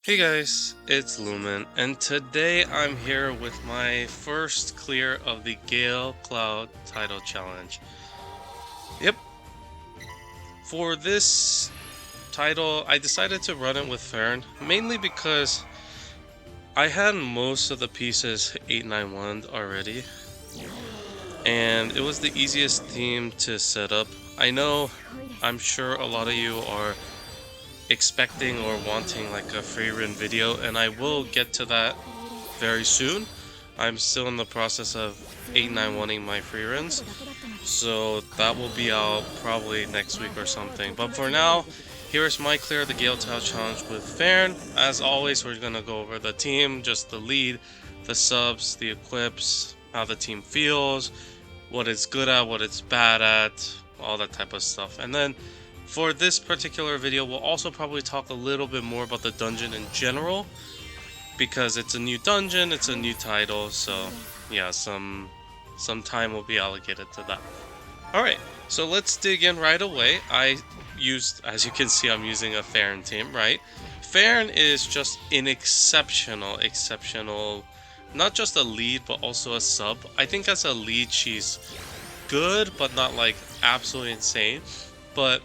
Hey guys, it's Lumen, and today I'm here with my first clear of the Gale Cloud title challenge. Yep, for this title, I decided to run it with Fern, mainly because I had most of the pieces 891 already, and it was the easiest theme to set up. I'm sure a lot of you are expecting or wanting like a Frieren video, and I will get to that very soon. I'm still in the process of 891ing my Frierens, so that will be out probably next week or something. But for now, here's my clear the Gale Tile challenge with Fern. As always, we're gonna go over the team, just the lead, the subs, the equips, how the team feels, what it's good at, what it's bad at, all that type of stuff. And then for this particular video, we'll also probably talk a little bit more about the dungeon in general, because it's a new dungeon, it's a new title, so yeah, some time will be allocated to that. Alright, so let's dig in right away. As you can see, I'm using a Fern team, right? Fern is just an exceptional, not just a lead, but also a sub. I think as a lead, she's good, but not like absolutely insane. But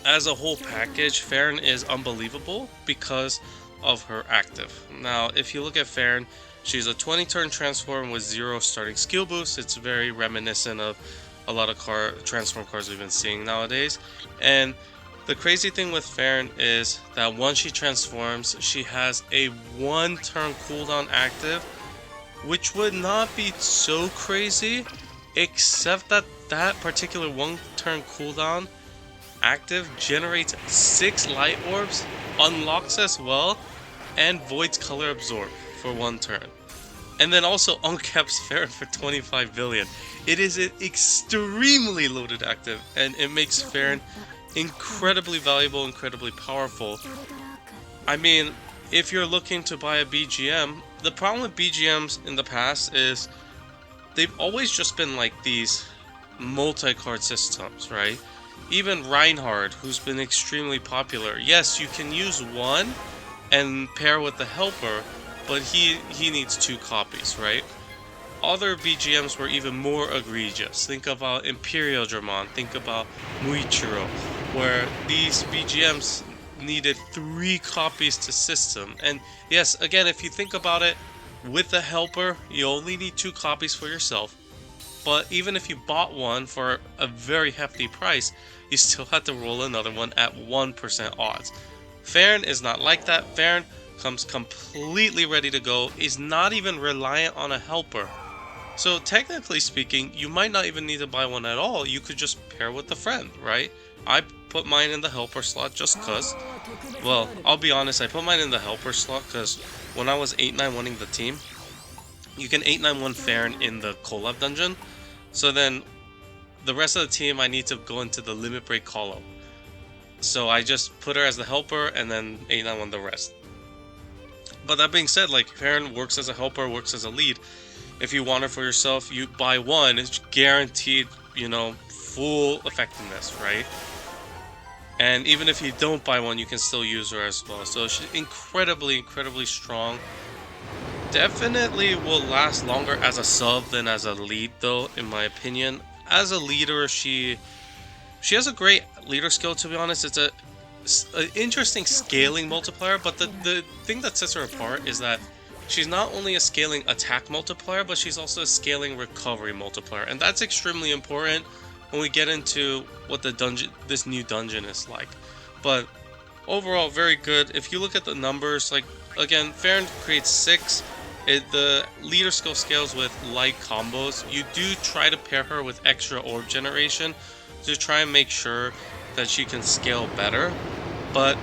as a whole package, Fern is unbelievable because of her active. Now, if you look at Fern, she's a 20-turn transform with 0 starting skill boost. It's very reminiscent of a lot of transform cards we've been seeing nowadays. And the crazy thing with Fern is that once she transforms, she has a 1-turn cooldown active, which would not be so crazy, except that that particular 1-turn cooldown active generates 6 light orbs, unlocks as well, and voids color absorb for 1 turn. And then also uncaps Fern for 25 billion. It is an extremely loaded active, and it makes Fern incredibly valuable, incredibly powerful. I mean, if you're looking to buy a BGM, the problem with BGMs in the past is they've always just been like these multi-card systems, right? Even Reinhardt, who's been extremely popular, yes, you can use one and pair with the helper, but he needs 2 copies, right? Other BGMs were even more egregious. Think about Imperial Dramon, think about Muichiro, where these BGMs needed 3 copies to system. And yes, again, if you think about it, with the helper, you only need 2 copies for yourself. But even if you bought one for a very hefty price, you still had to roll another one at 1% odds. Fern is not like that. Fern comes completely ready to go, is not even reliant on a helper. So technically speaking, you might not even need to buy one at all. You could just pair with a friend, right? I put mine in the helper slot just cause. Well, I'll be honest, I put mine in the helper slot because when I was 891ing the team, you can 891 Fern in the collab dungeon. So then the rest of the team, I need to go into the limit break call-up. So I just put her as the helper and then 891 the rest. But that being said, like, Fern works as a helper, works as a lead. If you want her for yourself, you buy one, it's guaranteed, you know, full effectiveness, right? And even if you don't buy one, you can still use her as well. So she's incredibly strong. Definitely will last longer as a sub than as a lead, though, in my opinion. As a leader, she has a great leader skill, to be honest. It's an interesting scaling multiplier, but the thing that sets her apart is that she's not only a scaling attack multiplier, but she's also a scaling recovery multiplier, and that's extremely important when we get into what this new dungeon is like. But overall, very good. If you look at the numbers, like, again, Fern creates 6. The leader skill scales with light combos. You do try to pair her with extra orb generation to try and make sure that she can scale better. But,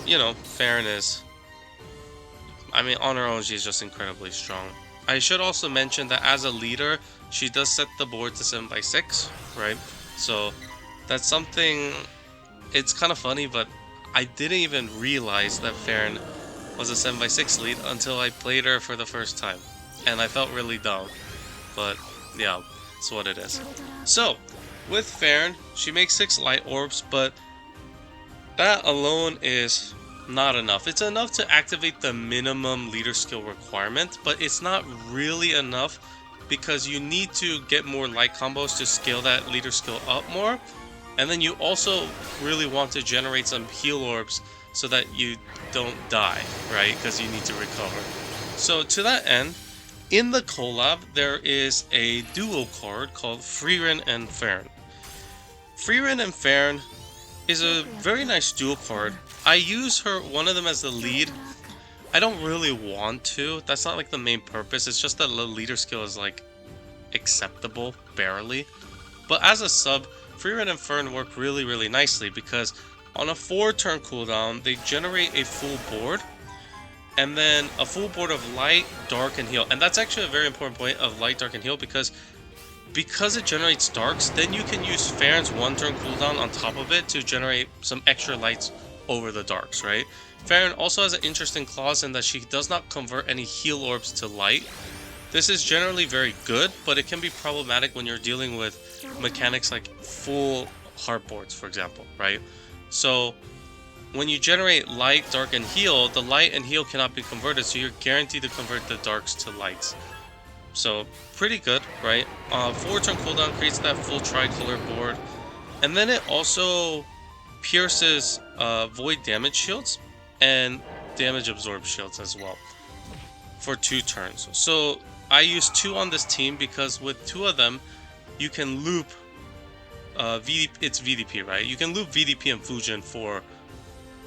you know, Fern is, I mean, on her own, she's just incredibly strong. I should also mention that as a leader, she does set the board to 7x6, right? So that's something, it's kind of funny, but I didn't even realize that Fern was a 7x6 lead until I played her for the first time. And I felt really dumb. But yeah, it's what it is. So, with Fern, she makes 6 light orbs, but that alone is not enough. It's enough to activate the minimum leader skill requirement, but it's not really enough because you need to get more light combos to scale that leader skill up more. And then you also really want to generate some heal orbs so that you don't die, right? Because you need to recover. So to that end, in the collab, there is a duo card called Frieren and Fern. Frieren and Fern is a very nice duo card. I use one of them as the lead. I don't really want to. That's not like the main purpose. It's just that the leader skill is like acceptable, barely. But as a sub, Frieren and Fern work really, really nicely because on a 4-turn cooldown, they generate a full board. And then a full board of light, dark, and heal. And that's actually a very important point of light, dark, and heal because it generates darks, then you can use Fern's 1-turn cooldown on top of it to generate some extra lights over the darks, right? Fern also has an interesting clause in that she does not convert any heal orbs to light. This is generally very good, but it can be problematic when you're dealing with mechanics like full heart boards, for example, right? So when you generate light, dark, and heal, the light and heal cannot be converted, so you're guaranteed to convert the darks to lights. So pretty good, right? 4-turn cooldown creates that full tricolor board, and then it also pierces void damage shields and damage absorb shields as well for 2 turns. So I use 2 on this team because with 2 of them, you can loop it's VDP, right? You can loop VDP and Fujin for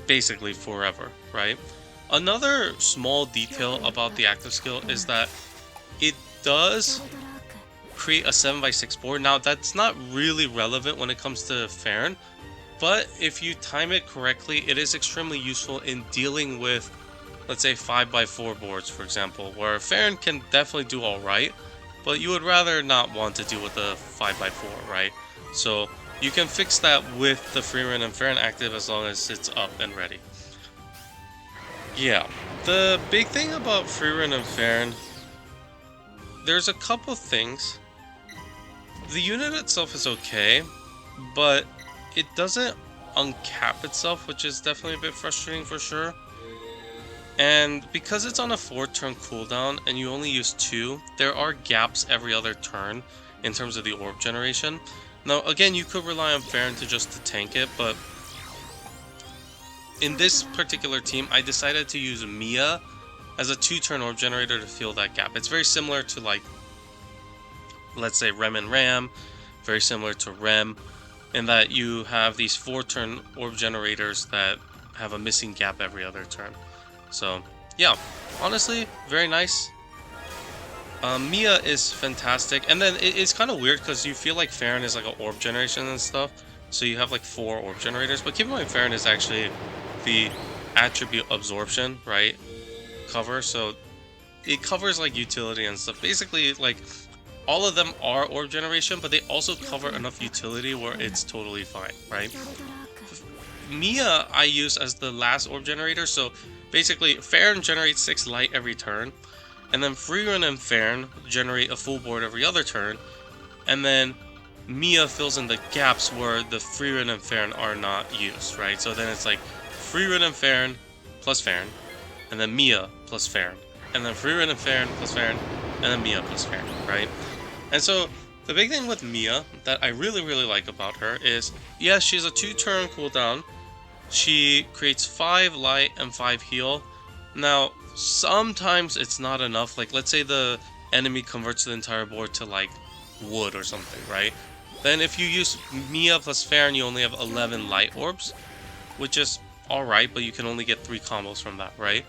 basically forever, right? Another small detail about the active skill is that it does create a 7x6 board. Now that's not really relevant when it comes to Fern, but if you time it correctly, it is extremely useful in dealing with, let's say, 5x4 boards, for example, where Fern can definitely do alright, but you would rather not want to deal with a 5x4, right? So you can fix that with the Frieren and Fern active as long as it's up and ready. Yeah, the big thing about Frieren and Fern, there's a couple things. The unit itself is okay, but it doesn't uncap itself, which is definitely a bit frustrating for sure. And because it's on a 4-turn cooldown and you only use 2, there are gaps every other turn in terms of the orb generation. Now, again, you could rely on Fern just to tank it, but in this particular team, I decided to use Mia as a 2-turn orb generator to fill that gap. It's very similar to, like, let's say Rem and Ram, very similar to Rem, in that you have these 4-turn orb generators that have a missing gap every other turn. So, yeah, honestly, very nice. Mia is fantastic, and then it's kind of weird because you feel like Fern is like an orb generation and stuff, so you have like 4 orb generators, but keep in mind Fern is actually the attribute absorption, right, cover, so it covers like utility and stuff. Basically, like, all of them are orb generation, but they also cover enough utility where it's totally fine, right? Mia I use as the last orb generator, so basically Fern generates 6 light every turn, and then Frieren and Fern generate a full board every other turn, and then Mia fills in the gaps where the Frieren and Fern are not used, right? So then it's like Frieren and Fern plus Fern, and then Mia plus Fern, and then Frieren and Fern plus Fern, and then Mia plus Fern, right? And so the big thing with Mia that I really, really like about her is, yes, she's a 2-turn cooldown. She creates 5 light and 5 heal. Now, sometimes it's not enough. Like, let's say the enemy converts the entire board to, like, wood or something, right? Then if you use Mia plus Fern, you only have 11 light orbs, which is alright, but you can only get 3 combos from that, right?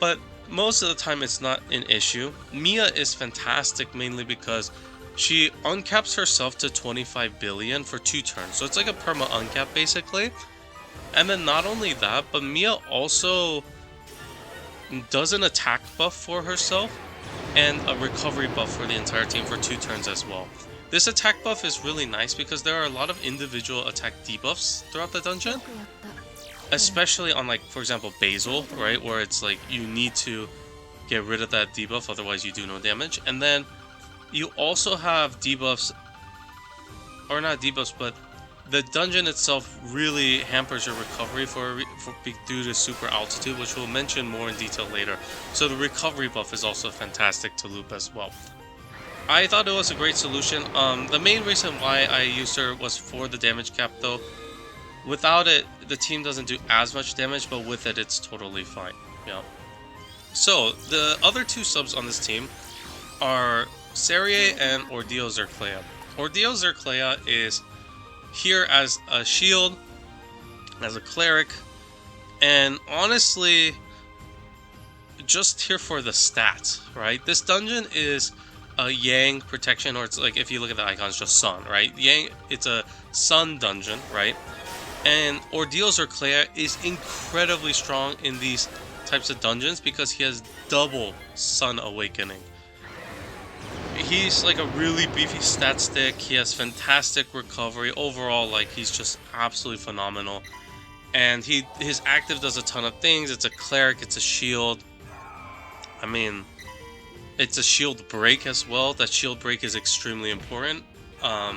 But most of the time it's not an issue. Mia is fantastic mainly because she uncaps herself to 25 billion for 2 turns. So it's like a perma uncap basically. And then not only that, but Mia also does an attack buff for herself and a recovery buff for the entire team for 2 turns as well. This attack buff is really nice because there are a lot of individual attack debuffs throughout the dungeon. Especially on, like, for example, Basil, right? Where it's like you need to get rid of that debuff, otherwise you do no damage. And then you also have debuffs, or not debuffs, but the dungeon itself really hampers your recovery due to super altitude, which we'll mention more in detail later. So the recovery buff is also fantastic to loop as well. I thought it was a great solution. The main reason why I used her was for the damage cap though. Without it, the team doesn't do as much damage, but with it, it's totally fine. Yeah. So, the other two subs on this team are Serie and Ordeal Zerclea. Ordeal Zerclea is here as a shield, as a cleric, and honestly, just here for the stats, right? This dungeon is a Yang protection, or it's like, if you look at the icons, just sun, right? Yang, it's a sun dungeon, right? And Ordeal Zerclea is incredibly strong in these types of dungeons because he has double Sun Awakening. He's like a really beefy stat stick. He has fantastic recovery. Overall, like, he's just absolutely phenomenal. And his active does a ton of things. It's a cleric, it's a shield. I mean, it's a shield break as well. That shield break is extremely important. I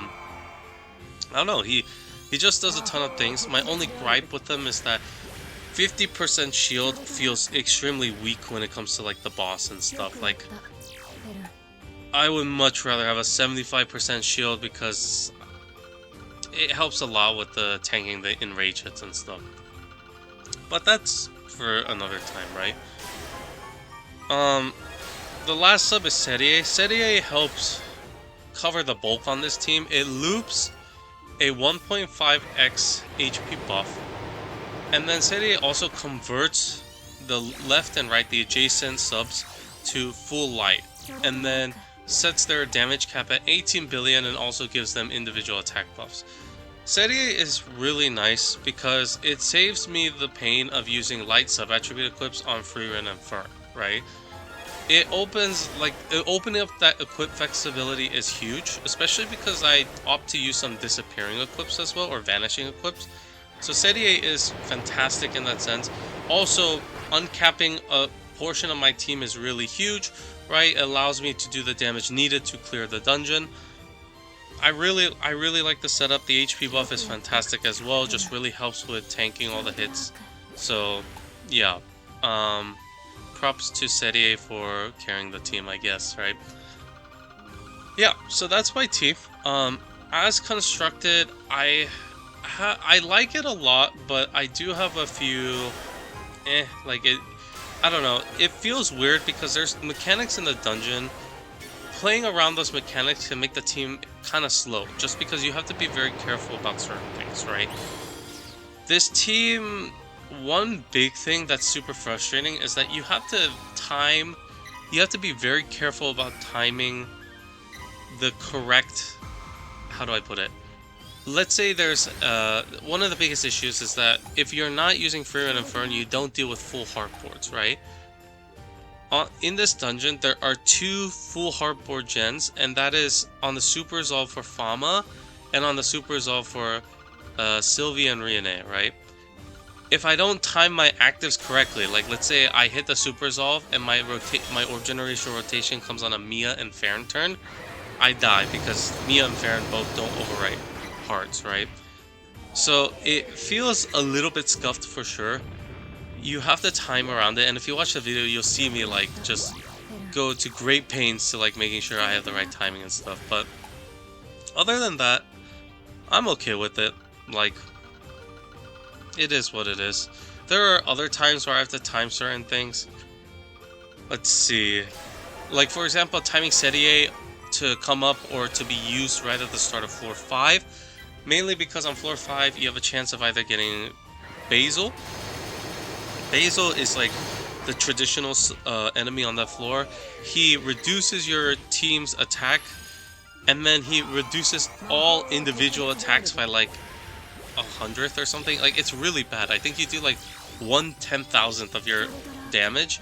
don't know, he just does a ton of things. My only gripe with him is that 50% shield feels extremely weak when it comes to like the boss and stuff. Like, I would much rather have a 75% shield because it helps a lot with the tanking the enrage hits and stuff. But that's for another time, right? The last sub is Serie. Serie helps cover the bulk on this team. It loops a 1.5x HP buff, and then Serie also converts the left and right, the adjacent subs, to full light, and then sets their damage cap at 18 billion and also gives them individual attack buffs. Serie is really nice because it saves me the pain of using light sub-attribute equips on Frieren and Fern, right? It opens, like, opening up that equip flexibility is huge, especially because I opt to use some disappearing equips as well, or vanishing equips. So Serie is fantastic in that sense. Also, uncapping a portion of my team is really huge, right? It allows me to do the damage needed to clear the dungeon. I really like the setup. The HP buff is fantastic as well, just really helps with tanking all the hits. So, yeah. Props to Serie for carrying the team, I guess, right? Yeah, so that's my team. As constructed, I like it a lot, but I do have a few like it. I don't know. It feels weird because there's mechanics in the dungeon. Playing around those mechanics can make the team kind of slow, just because you have to be very careful about certain things, right? This team, one big thing that's super frustrating is that you have to be very careful about timing the correct, how do I put it? Let's say there's, one of the biggest issues is that if you're not using Frieren and Fern, you don't deal with full heart boards, right? In this dungeon, there are 2 full heart board gens, and that is on the super resolve for Fama, and on the super resolve for Sylvie and Riene, right? If I don't time my actives correctly, like let's say I hit the super resolve and my orb generation rotation comes on a Mia and Fern turn, I die because Mia and Fern both don't overwrite hearts, right? So it feels a little bit scuffed for sure. You have to time around it, and if you watch the video, you'll see me like just go to great pains to like making sure I have the right timing and stuff. But other than that, I'm okay with it. Like, it is what it is. There are other times where I have to time certain things. Let's see. Like, for example, timing Serie to come up or to be used right at the start of floor 5. Mainly because on floor 5, you have a chance of either getting Basil. Basil is like the traditional enemy on that floor. He reduces your team's attack, and then he reduces all individual attacks by like 100th or something. Like, it's really bad. I think you do like 1/10,000th of your damage,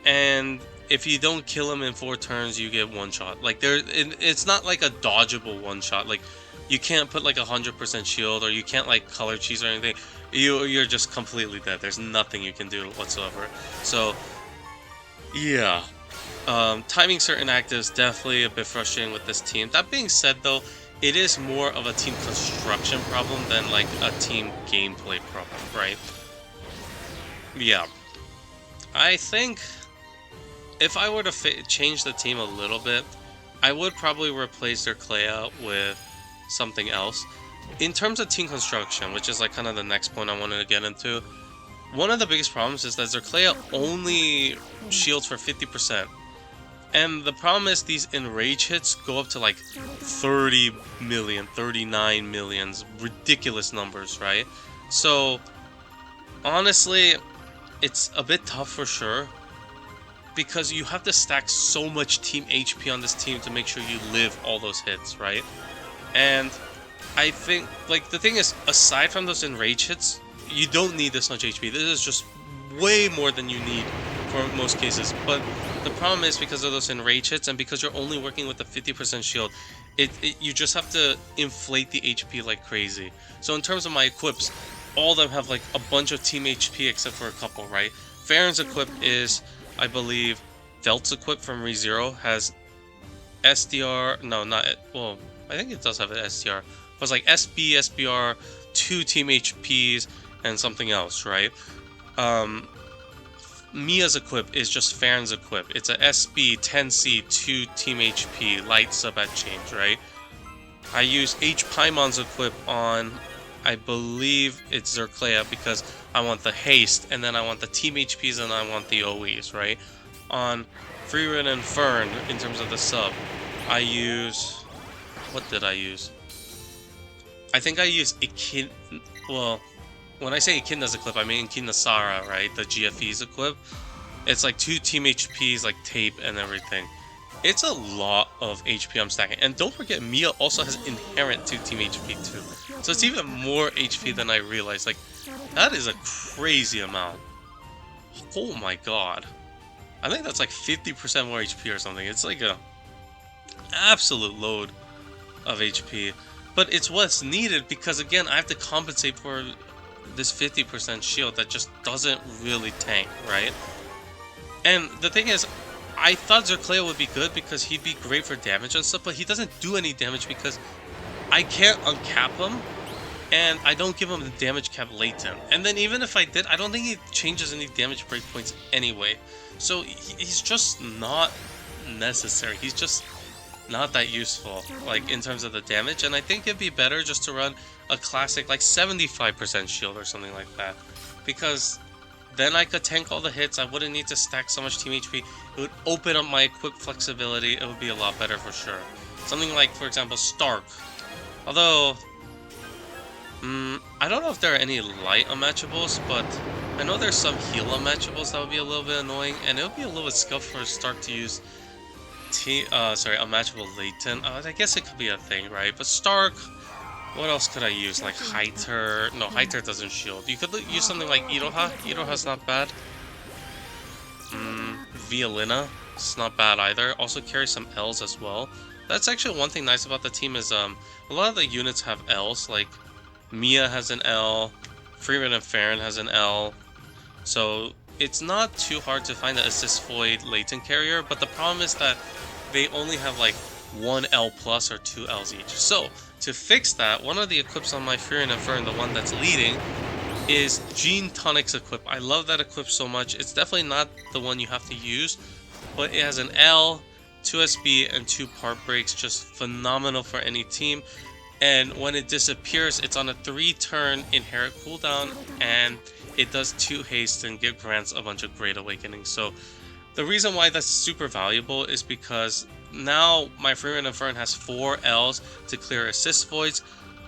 and if you don't kill him in 4 turns, you get one shot. Like, it's not like a dodgeable one shot. Like, you can't put like 100% shield, or you can't like color cheese or anything. You're just completely dead. There's nothing you can do whatsoever. So, yeah. Timing certain actives definitely a bit frustrating with this team. That being said, though, it is more of a team construction problem than like a team gameplay problem, right? Yeah. I think if I were to change the team a little bit, I would probably replace their Clea with something else. In terms of team construction, which is like kind of the next point I wanted to get into, one of the biggest problems is that Zerklea only shields for 50%. And the problem is these enrage hits go up to like 30 million, 39 millions, ridiculous numbers, right? So honestly, it's a bit tough for sure, because you have to stack so much team HP on this team to make sure you live all those hits, right? And I think, like, the thing is, aside from those enrage hits, you don't need this much HP. This is just way more than you need for most cases. But the problem is, because of those enrage hits and because you're only working with a 50% shield, you just have to inflate the HP like crazy. So in terms of my equips, all of them have like a bunch of team HP except for a couple, right? Fern's equip is, I believe, Velt's equip from ReZero has SDR, no, not, well, I think it does have an SDR. It was like SB, SBR, 2 team HPs, and something else, right? Mia's equip is just Fern's equip. It's a SB, 10C, 2 team HP, light sub at change, right? I use H. Paimon's equip on, I believe it's Zerklea, because I want the haste, and then I want the team HPs, and I want the OEs, right? On Frieren and Fern, in terms of the sub, I use... What did I use? I think I use Echidna... Well, when I say Echidna's equip, I mean Echidna Sara, right? The GFE's equip. It's like 2 team HPs, like tape and everything. It's a lot of HP I'm stacking. And don't forget, Mia also has inherent 2 team HP too. So it's even more HP than I realized. Like, that is a crazy amount. Oh my god. I think that's like 50% more HP or something. It's like a absolute load of HP. But it's what's needed, because again, I have to compensate for this 50% shield that just doesn't really tank, right? And the thing is, I thought Zerklea would be good because he'd be great for damage and stuff, but he doesn't do any damage because I can't uncap him, and I don't give him the damage cap latent. And then even if I did, I don't think he changes any damage breakpoints anyway. So he's just not necessary. He's just not that useful, like, in terms of the damage. And I think it'd be better just to run a classic, like, 75% shield or something like that. Because then I could tank all the hits, I wouldn't need to stack so much team HP, it would open up my equip flexibility, it would be a lot better for sure. Something like, for example, Stark. Although, I don't know if there are any light unmatchables, but I know there's some heal unmatchables that would be a little bit annoying, and it would be a little bit scuffed for Stark to use unmatchable latent. I guess it could be a thing, right? But Stark, what else could I use? Like Hyter? No, Hyter doesn't shield. You could use something like Iroha. Iroha's not bad. Violina, it's not bad either. Also carries some L's as well. That's actually one thing nice about the team is a lot of the units have L's. Like Mia has an L, Frieren and Fern has an L. So it's not too hard to find the assist void latent carrier, but the problem is that they only have like 1 L plus or 2 L's each. So to fix that, one of the equips on my Frieren and Fern, the one that's leading, is Gene Tonic's equip. I love that equip so much. It's definitely not the one you have to use, but it has an L, 2 SB, and 2 part breaks. Just phenomenal for any team. And when it disappears, it's on a 3-turn inherit cooldown, and it does 2 haste and grants a bunch of Great Awakenings. So the reason why that's super valuable is because now my Frieren and Fern has 4 L's to clear assist voids.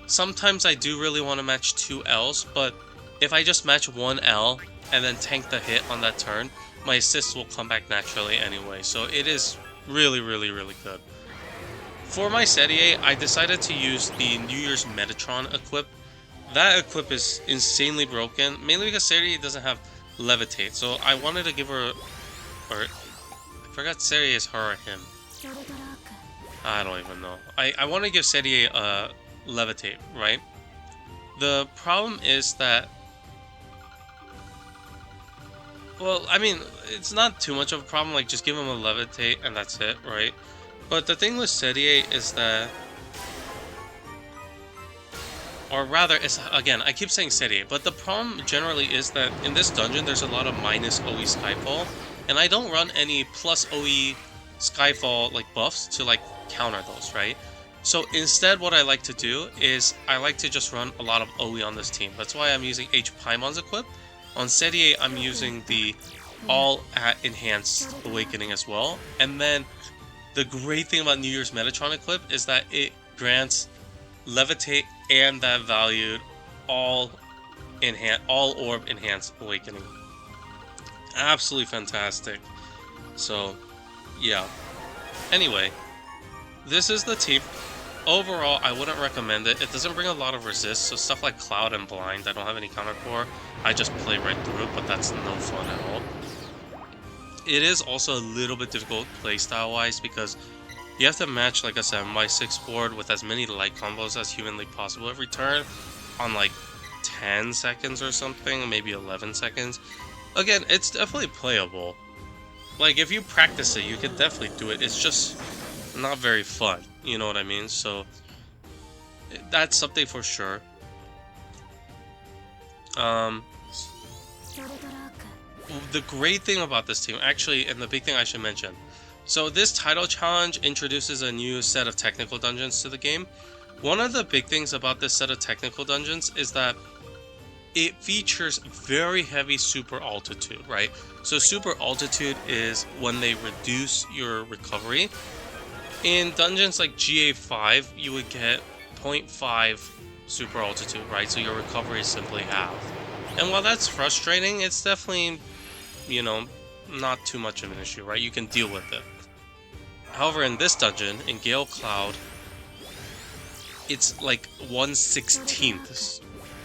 Sometimes I do really want to match 2 L's, but if I just match 1 L and then tank the hit on that turn, my assists will come back naturally anyway. So it is really, really, really good. For my Serie, I decided to use the New Year's Metatron equip. That equip is insanely broken, mainly because Serie doesn't have Levitate. So I wanted to give her, or I forgot Serie is her or him. I don't even know. I want to give Serie Levitate, right? The problem is that, well, I mean, it's not too much of a problem, like just give him a Levitate and that's it, right? But the thing with Serie is that Or rather, it's again, I keep saying steady, but the problem generally is that in this dungeon there's a lot of minus OE Skyfall, and I don't run any plus OE Skyfall like buffs to like counter those, right? So instead what I like to do is I like to just run a lot of OE on this team. That's why I'm using H Paimon's equip. On Steady 8 I'm using the all at enhanced awakening as well. And then the great thing about New Year's Metatron equip is that it grants levitate and that valued all orb enhanced awakening. Absolutely fantastic. So yeah. Anyway, this is the team. Overall, I wouldn't recommend it. It doesn't bring a lot of resist, so stuff like Cloud and Blind, I don't have any counter for. I just play right through it, but that's no fun at all. It is also a little bit difficult playstyle-wise because you have to match, like I said, my 6 board with as many light combos as humanly possible every turn on like 10 seconds or something, maybe 11 seconds. Again, it's definitely playable. Like, if you practice it, you can definitely do it. It's just not very fun, you know what I mean? So that's something for sure. The great thing about this team, actually, and the big thing I should mention, so this title challenge introduces a new set of technical dungeons to the game. One of the big things about this set of technical dungeons is that it features very heavy super altitude, right? So super altitude is when they reduce your recovery. In dungeons like GA5, you would get 0.5 super altitude, right? So your recovery is simply half. And while that's frustrating, it's definitely, you know, not too much of an issue, right? You can deal with it. However, in this dungeon, in Gale Cloud, it's like 1/16th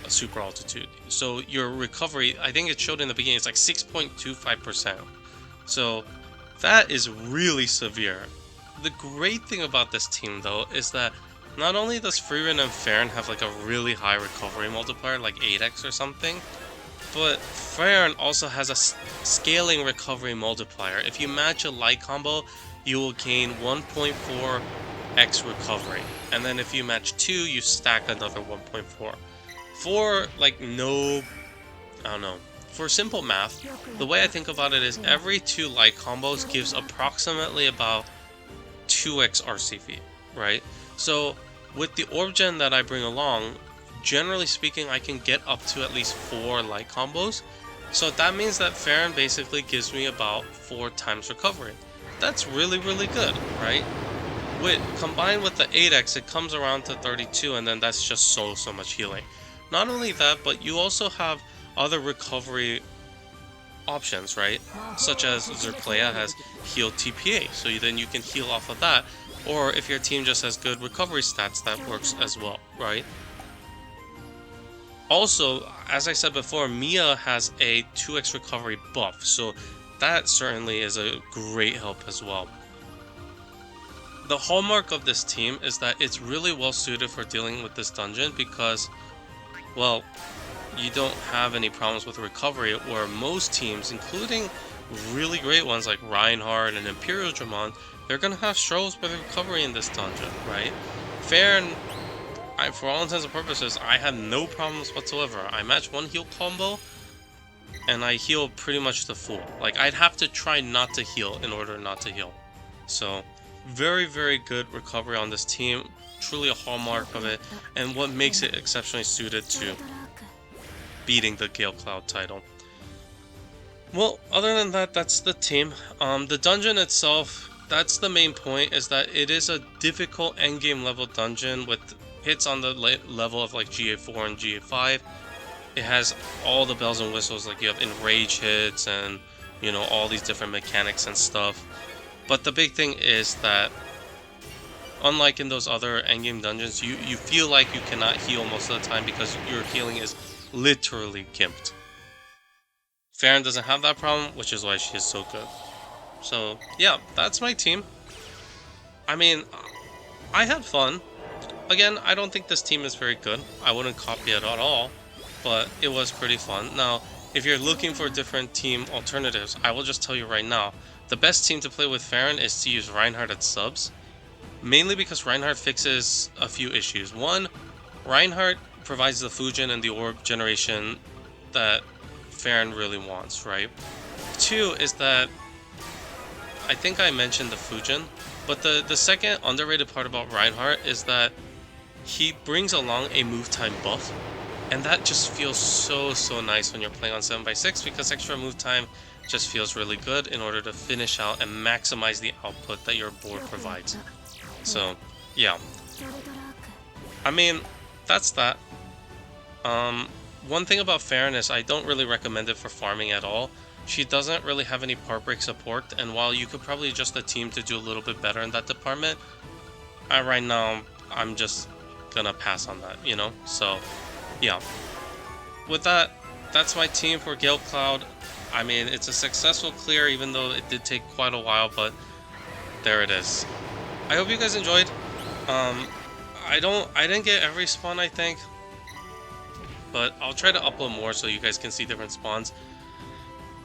super altitude. So your recovery, I think it showed in the beginning, it's like 6.25%. So that is really severe. The great thing about this team, though, is that not only does Frieren and Fern have like a really high recovery multiplier, like 8x or something, but Fern also has a scaling recovery multiplier. If you match a light combo, you will gain 1.4x recovery. And then if you match 2, you stack another 1.4. For like for simple math, the way I think about it is every 2 light combos gives approximately about 2x RCV, right? So with the orb gen that I bring along, generally speaking, I can get up to at least 4 light combos. So that means that Fern basically gives me about 4 times recovery. That's really, really good, right? Combined with the 8x, it comes around to 32, and then that's just so much healing. Not only that, but you also have other recovery options, right? Such as Zerclea has heal TPA, so then you can heal off of that. Or if your team just has good recovery stats, that works as well, right? Also, as I said before, Mia has a 2x recovery buff, so that certainly is a great help as well. The hallmark of this team is that it's really well suited for dealing with this dungeon because, well, you don't have any problems with recovery, where most teams, including really great ones like Reinhardt and Imperial Dramon, they're going to have struggles with recovery in this dungeon, right? Fern, for all intents and purposes, I have no problems whatsoever. I match 1 heal combo, and I heal pretty much to full. Like, I'd have to try not to heal in order not to heal. So, very, very good recovery on this team. Truly a hallmark of it, and what makes it exceptionally suited to beating the Gale Cloud title. Well, other than that, that's the team. The dungeon itself, that's the main point, is that it is a difficult endgame level dungeon with hits on the level of like GA4 and GA5. It has all the bells and whistles, like you have enrage hits and, you know, all these different mechanics and stuff. But the big thing is that, unlike in those other endgame dungeons, you feel like you cannot heal most of the time because your healing is literally gimped. Fern doesn't have that problem, which is why she is so good. So, yeah, that's my team. I mean, I had fun. Again, I don't think this team is very good. I wouldn't copy it at all, but it was pretty fun. Now, if you're looking for different team alternatives, I will just tell you right now, the best team to play with Fern is to use Reinhardt at subs. Mainly because Reinhardt fixes a few issues. One, Reinhardt provides the Fujin and the orb generation that Fern really wants, right? 2 is that I think I mentioned the Fujin, but the second underrated part about Reinhardt is that he brings along a move time buff, and that just feels so nice when you're playing on 7x6 because extra move time just feels really good in order to finish out and maximize the output that your board provides. So yeah, I mean, that's that. One thing about Fern is I don't really recommend it for farming at all. She doesn't really have any part break support, and while you could probably adjust the team to do a little bit better in that department, right now I'm just gonna pass on that, you know? So yeah, with that, that's my team for Gale Cloud. I mean, it's a successful clear, even though it did take quite a while, but there it is. I hope you guys enjoyed. I didn't get every spawn, I think, but I'll try to upload more so you guys can see different spawns.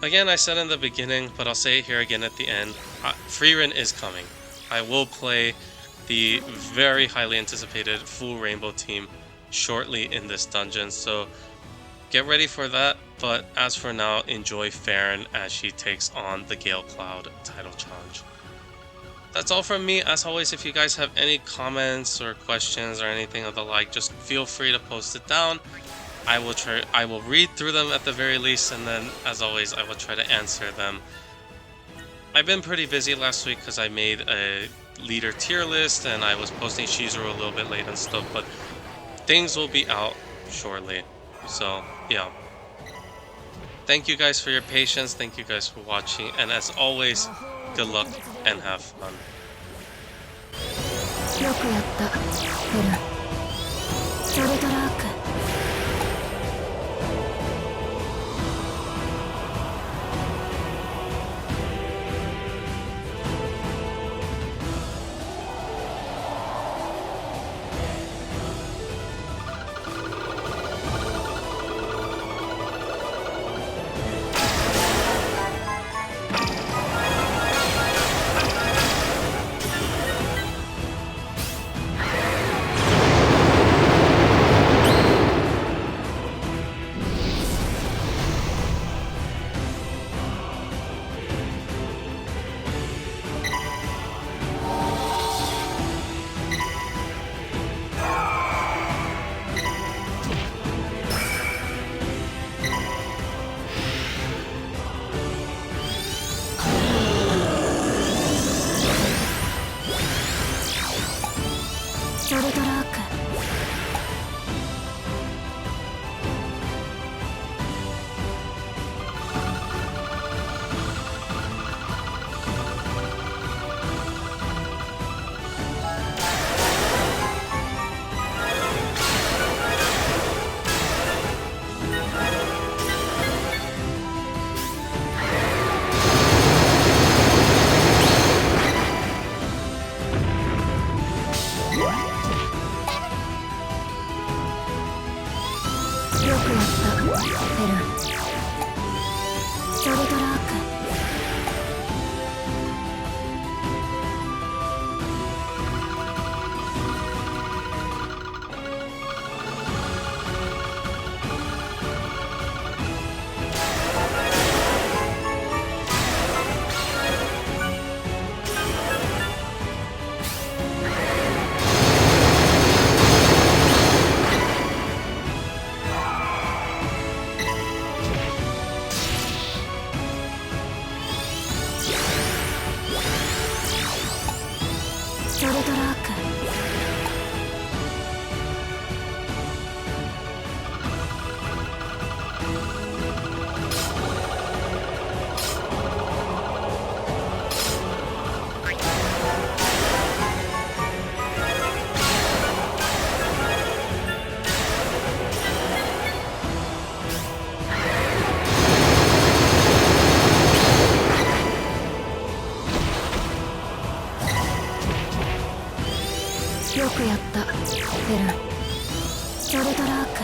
Again, I said in the beginning, but I'll say it here again at the end. Frieren is coming. I will play the very highly anticipated full rainbow team shortly in this dungeon, so get ready for that. But as for now, enjoy Fern as she takes on the Gale Cloud title challenge. That's all from me. As always, if you guys have any comments or questions or anything of the like, just feel free to post it down. I will read through them at the very least, and then as always I will try to answer them. I've been pretty busy last week because I made a leader tier list and I was posting Shizuru a little bit late and stuff, but things will be out shortly. So yeah, thank you guys for your patience, thank you guys for watching, and as always, good luck and have fun. よくやった、フェルン。ソルトラーク。よくやった、フェルン。ソルトラーク。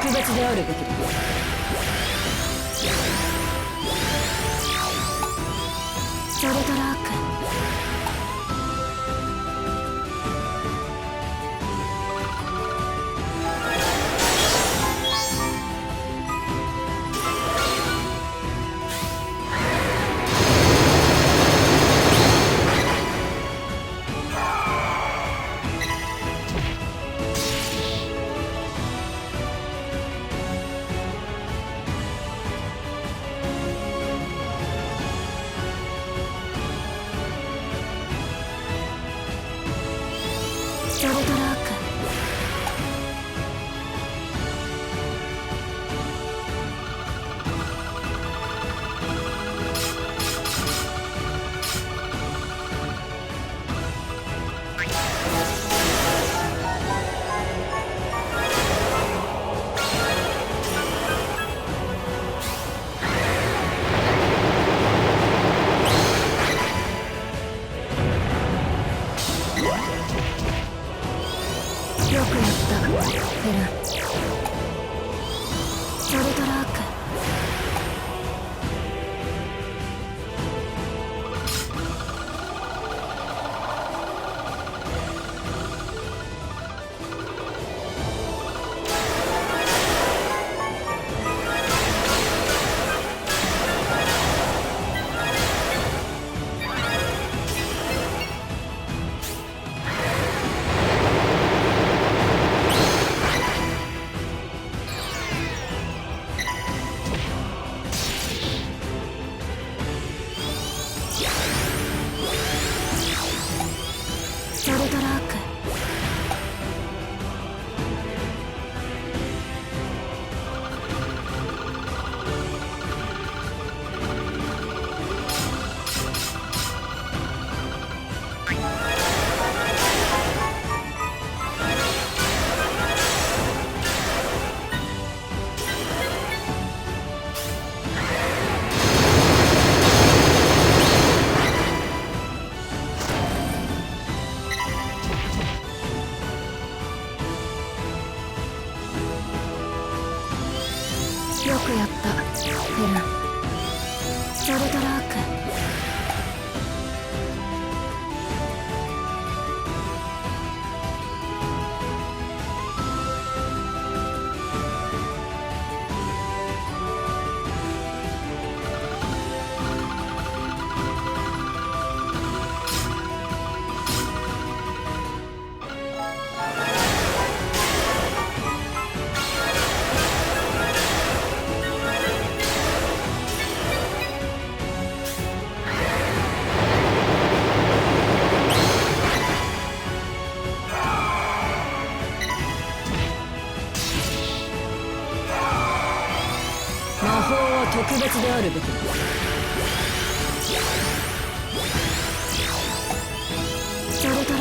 特別であるべきだ。ソルトラーク。ソルトラーク。よくやった、フェラン。ソルトラーク。ソルトラーク。よくやった、フェラン。ソルトラーク。魔法は特別であるべきだ。ソルトラ